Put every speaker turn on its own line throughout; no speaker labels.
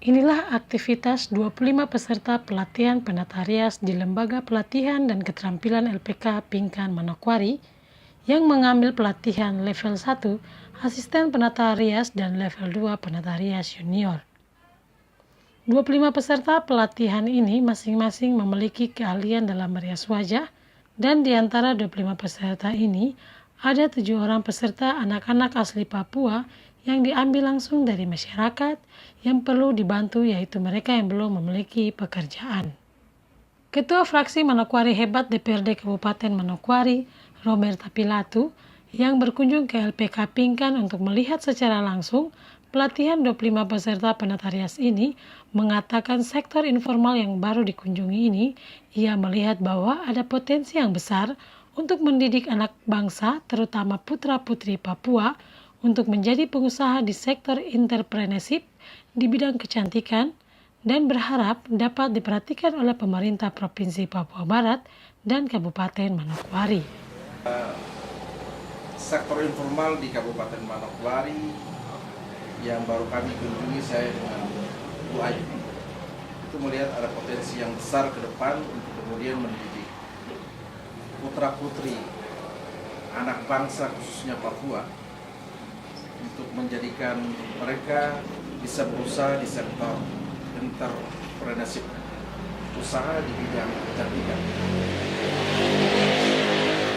Inilah aktivitas 25 peserta pelatihan penata rias di Lembaga Pelatihan dan Keterampilan LPK Pingkan Manokwari yang mengambil pelatihan level 1 asisten penata rias dan level 2 penata rias junior. 25 peserta pelatihan ini masing-masing memiliki keahlian dalam merias wajah, dan di antara 25 peserta ini ada 7 orang peserta anak-anak asli Papua yang diambil langsung dari masyarakat yang perlu dibantu, yaitu mereka yang belum memiliki pekerjaan. Ketua Fraksi Manokwari Hebat DPRD Kabupaten Manokwari, Romerta Pilatu, yang berkunjung ke LPK Pingkan untuk melihat secara langsung pelatihan 25 peserta penata rias ini, mengatakan sektor informal yang baru dikunjungi ini, ia melihat bahwa ada potensi yang besar untuk mendidik anak bangsa, terutama putra-putri Papua, untuk menjadi pengusaha di sektor entrepreneurship di bidang kecantikan, dan berharap dapat diperhatikan oleh pemerintah Provinsi Papua Barat dan Kabupaten Manokwari.
Sektor informal di Kabupaten Manokwari yang baru kami kunjungi, saya dengan Bu Ayu, itu melihat ada potensi yang besar ke depan untuk kemudian mendidik putra-putri anak bangsa khususnya Papua, untuk menjadikan mereka bisa berusaha di sektor entrepreneurship, usaha di bidang kecantikan.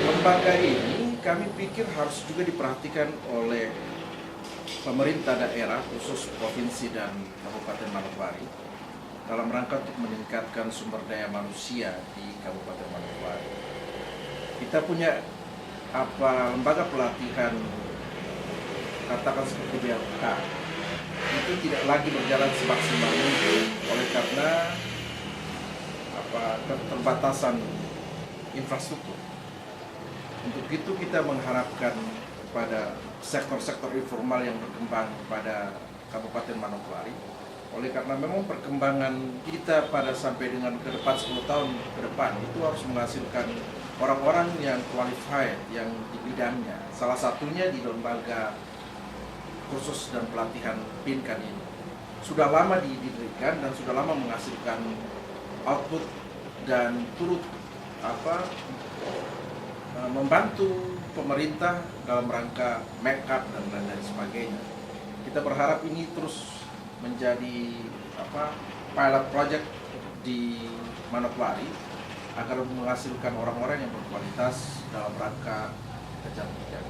Lembaga ini kami pikir harus juga diperhatikan oleh pemerintah daerah, khusus provinsi dan Kabupaten Manokwari, dalam rangka untuk meningkatkan sumber daya manusia di Kabupaten Manokwari. Kita punya lembaga pelatihan, katakan seperti BLK, itu tidak lagi berjalan semaksimal mungkin oleh karena keterbatasan infrastruktur. Untuk itu kita mengharapkan kepada sektor-sektor informal yang berkembang pada Kabupaten Manokwari, oleh karena memang perkembangan kita pada sampai dengan ke depan 10 tahun ke depan itu harus menghasilkan orang-orang yang qualified yang di bidangnya. Salah satunya di lembaga kursus dan pelatihan Pingkan ini sudah lama didirikan dan sudah lama menghasilkan output dan turut membantu pemerintah dalam rangka make up dan lain sebagainya. Kita berharap ini terus menjadi pilot project di Manokwari agar menghasilkan orang-orang yang berkualitas dalam rangka kecantikan.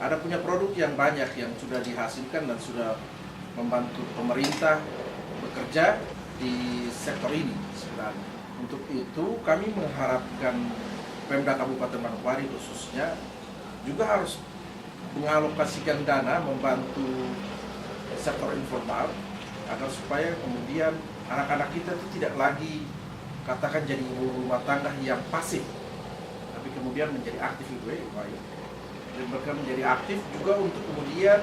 Ada punya produk yang banyak yang sudah dihasilkan dan sudah membantu pemerintah bekerja di sektor ini sebenarnya. Untuk itu kami mengharapkan Pemda Kabupaten Manokwari khususnya juga harus mengalokasikan dana membantu sektor informal agar supaya kemudian anak-anak kita itu tidak lagi katakan jadi ibu rumah tangga yang pasif, tapi kemudian menjadi aktif dan mereka menjadi aktif juga untuk kemudian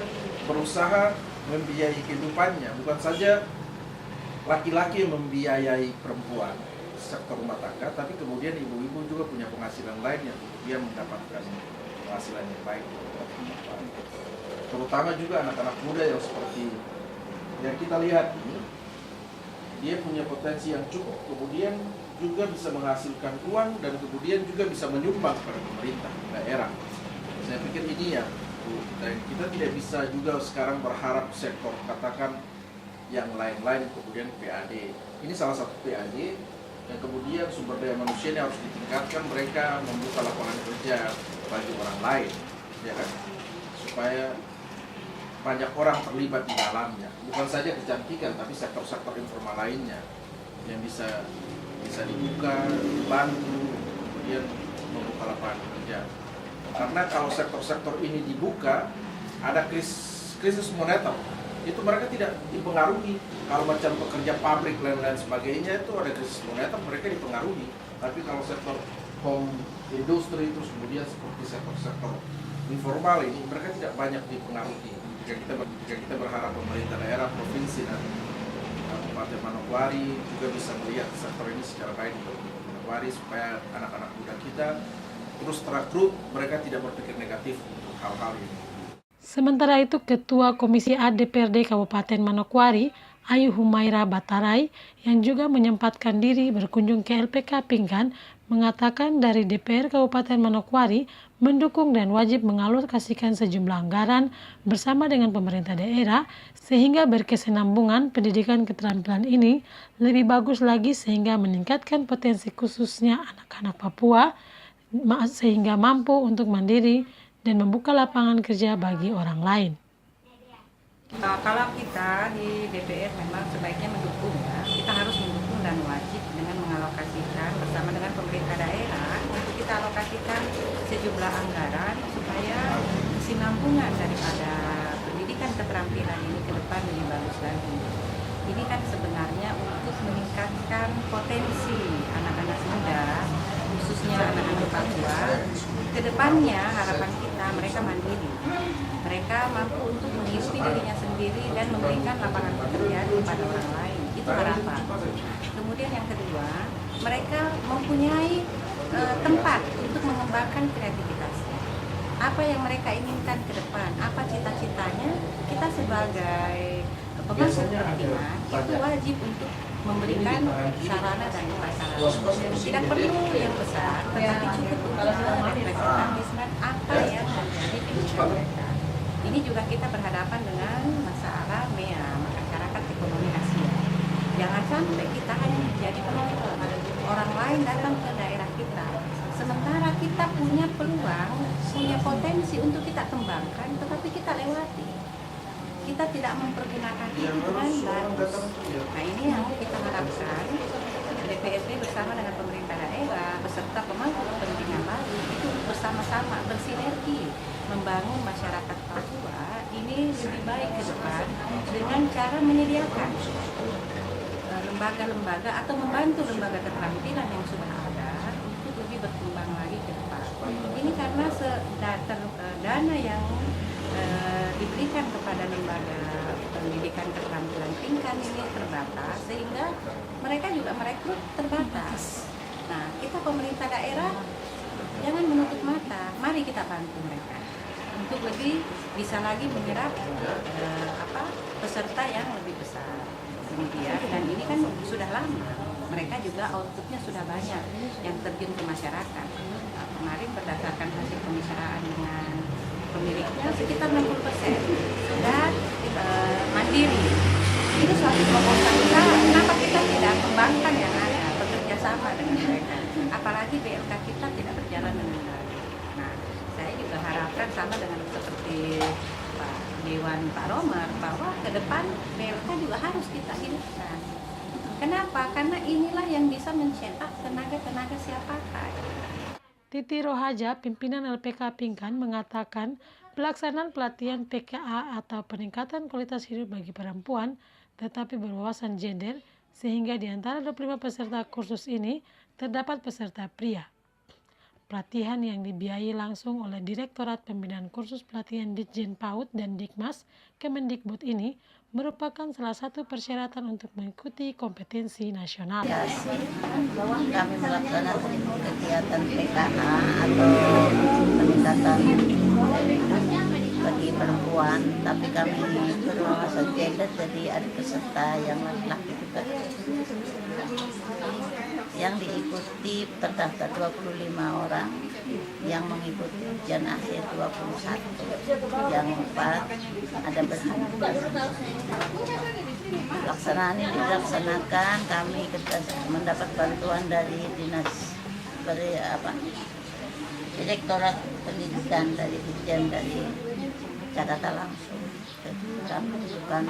berusaha membiayai kehidupannya, bukan saja laki-laki yang membiayai perempuan sektor rumah tangga, tapi kemudian ibu-ibu juga punya penghasilan lain yang kemudian mendapatkan penghasilan yang baik. Terutama juga anak-anak muda yang seperti yang kita lihat ini, dia punya potensi yang cukup, kemudian juga bisa menghasilkan uang dan kemudian juga bisa menyumbang kepada pemerintah daerah. Saya pikir ini ya, kita tidak bisa juga sekarang berharap sektor katakan yang lain-lain kemudian PAD. Ini salah satu PAD yang kemudian sumber daya manusianya harus ditingkatkan, mereka membuka lapangan kerja bagi orang lain, ya kan? Supaya banyak orang terlibat di dalamnya, bukan saja kecantikan tapi sektor-sektor informal lainnya yang bisa dibuka, dibantu, kemudian membuka lapangan kerja. Karena kalau sektor-sektor ini dibuka, ada krisis moneter, itu mereka tidak dipengaruhi. Kalau macam pekerja pabrik lain-lain sebagainya itu ada krisis moneter, mereka dipengaruhi. Tapi kalau sektor home industri terus kemudian seperti sektor-sektor informal ini, mereka tidak banyak dipengaruhi. Jika kita berharap pemerintah daerah, provinsi dan Kabupaten Manokwari juga bisa melihat sektor ini secara baik di Manokwari, supaya anak-anak muda kita terus terekrut, mereka tidak berpikir negatif untuk hal-hal ini.
Sementara itu, Ketua Komisi A DPRD Kabupaten Manokwari, Ayu Humaira Batarai, yang juga menyempatkan diri berkunjung ke LPK Pingkan, mengatakan dari DPR Kabupaten Manokwari mendukung dan wajib mengalokasikan sejumlah anggaran bersama dengan pemerintah daerah sehingga berkesinambungan pendidikan keterampilan ini lebih bagus lagi sehingga meningkatkan potensi khususnya anak-anak Papua sehingga mampu untuk mandiri dan membuka lapangan kerja bagi orang lain.
Kalau kita di DPR memang sebaiknya mendukung ya, kita harus mendukung dan wajib dengan mengalokasikan bersama dengan pemerintah daerah untuk kita alokasikan sejumlah anggaran supaya kesinambungan daripada pendidikan keterampilan ini ke depan lebih bagus lagi. Ini kan sebenarnya untuk meningkatkan potensi anak-anak muda, khususnya anak-anak Papua. Kedepannya harapan kita mereka mandiri, mereka mampu untuk menghidupi dirinya sendiri dan memberikan lapangan pekerjaan kepada orang lain. Itu harapan. Kemudian yang kedua, mereka mempunyai tempat untuk mengembangkan kreativitasnya. Apa yang mereka inginkan ke depan, apa cita-citanya, kita sebagai pemangku kepentingan itu wajib untuk memberikan sarana dan prasarana. Tidak perlu yang besar, tetapi cukup untuk merepresentasikan apa yang menjadi keinginan mereka. Ini juga kita berhadapan dengan masalah masyarakat ekonomi Asia. Jangan sampai kita hanya menjadi penonton, orang lain datang ke daerah kita. Sementara kita punya peluang, punya potensi untuk kita kembangkan, tetapi kita lewati. Kita tidak mempergunakan itu dengan bagus. Nah ini yang kita harapkan DPRD bersama dengan pemerintah daerah beserta pemangku kepentingan lain itu bersama-sama bersinergi membangun masyarakat Papua ini lebih baik ke depan dengan cara menyediakan lembaga-lembaga atau membantu lembaga keterampilan yang sudah ada untuk lebih berkembang lagi ke depan. Ini karena dana yang diberikan kepada lembaga pendidikan keterampilan Pingkan ini terbatas sehingga mereka juga merekrut terbatas. Nah, kita pemerintah daerah jangan menutup mata, mari kita bantu mereka untuk lebih bisa lagi menyerap peserta yang lebih besar. Kemudian dan ini kan sudah lama, mereka juga outputnya sudah banyak yang terjun ke masyarakat. Nah, kemarin berdasarkan hasil pembicaraan dengan pemiliknya sekitar 60% sudah mandiri. Ini suatu proposal kita, kenapa kita tidak kembangkan yang ada, bekerja sama dengan mereka. Apalagi BLK kita tidak berjalan dengan baik. Nah, saya juga harapkan sama dengan seperti Pak Dewan Pak Romer bahwa ke depan BLK juga harus kita hidupkan. Kenapa? Karena inilah yang bisa mencetak tenaga-tenaga siap pakai.
Titi Rohaja, pimpinan LPK Pingkan, mengatakan pelaksanaan pelatihan PKA atau peningkatan kualitas hidup bagi perempuan tetapi berwawasan gender sehingga di antara 25 peserta kursus ini terdapat peserta pria. Pelatihan yang dibiayai langsung oleh Direktorat Pembinaan Kursus Pelatihan Ditjen PAUD dan Dikmas Kemendikbud ini merupakan salah satu persyaratan untuk mengikuti kompetensi nasional.
Kami melaksanakan kegiatan PKA atau peningkatan bagi perempuan, tapi kami berwawasan gender, jadi ada peserta yang laki-laki juga. Yang diikuti terdaftar 25 orang, yang mengikuti ujian akhir 21, yang 4 ada berhenti. Pelaksanaan ini dilaksanakan, kami mendapat bantuan dari dinas Direktorat Pendidikan dari Ditjen dari Jakarta langsung. Jadi kami bukan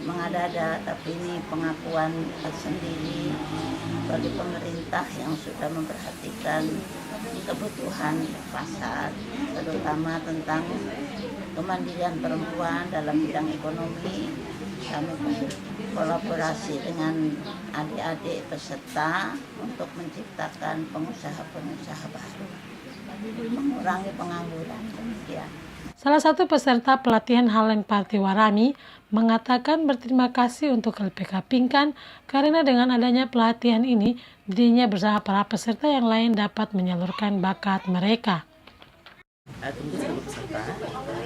mengada-ada, tapi ini pengakuan tersendiri bagi pemerintah yang sudah memperhatikan kebutuhan pasar, terutama tentang kemandirian perempuan dalam bidang ekonomi. Kami kolaborasi dengan adik-adik peserta untuk menciptakan pengusaha-pengusaha baru, mengurangi pengangguran. Demikian.
Salah satu peserta pelatihan Halen Partiwarami mengatakan berterima kasih untuk LPK Pingkan karena dengan adanya pelatihan ini dirinya bersama para peserta yang lain dapat menyalurkan bakat mereka.
Tentu seluruh peserta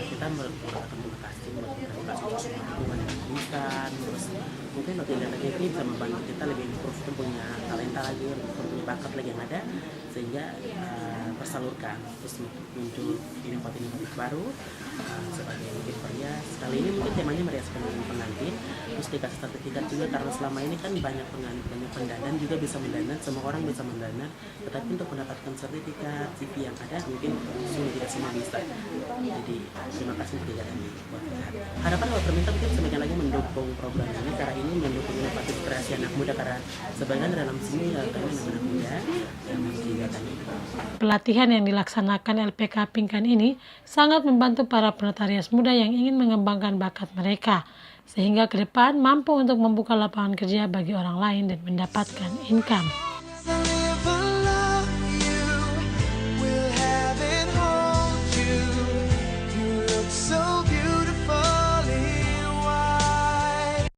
kita mengucapkan terima kasih kepada Pingkan, terus mungkin latihan lagi ini bisa membantu kita lebih improve, kita punya talenta lagi, punya bakat lagi yang ada, sehingga tersalurkan, terus muncul inovatif baru sebagai mungkin perias. Kali ini mungkin temanya merias pengantin, terus dikasih sertifikat juga, karena selama ini kan banyak pendanaan juga bisa mendanaan, semua orang bisa mendanaan, tetapi untuk mendapatkan sertifikat CV yang ada mungkin sulit, tidak semua bisa. Jadi terima kasih kegiatan ini buat kita. Harapan kalau pemerintah mungkin semakin lagi mendukung program ini, karena ini mendukung inovatif kreasi anak muda, karena sebenarnya dalam sini kami anak muda yang kegiatan ini.
Pelatihan yang dilaksanakan LPK Pingkan ini sangat membantu para penatarias muda yang ingin mengembangkan bakat mereka, sehingga ke depan mampu untuk membuka lapangan kerja bagi orang lain dan mendapatkan income.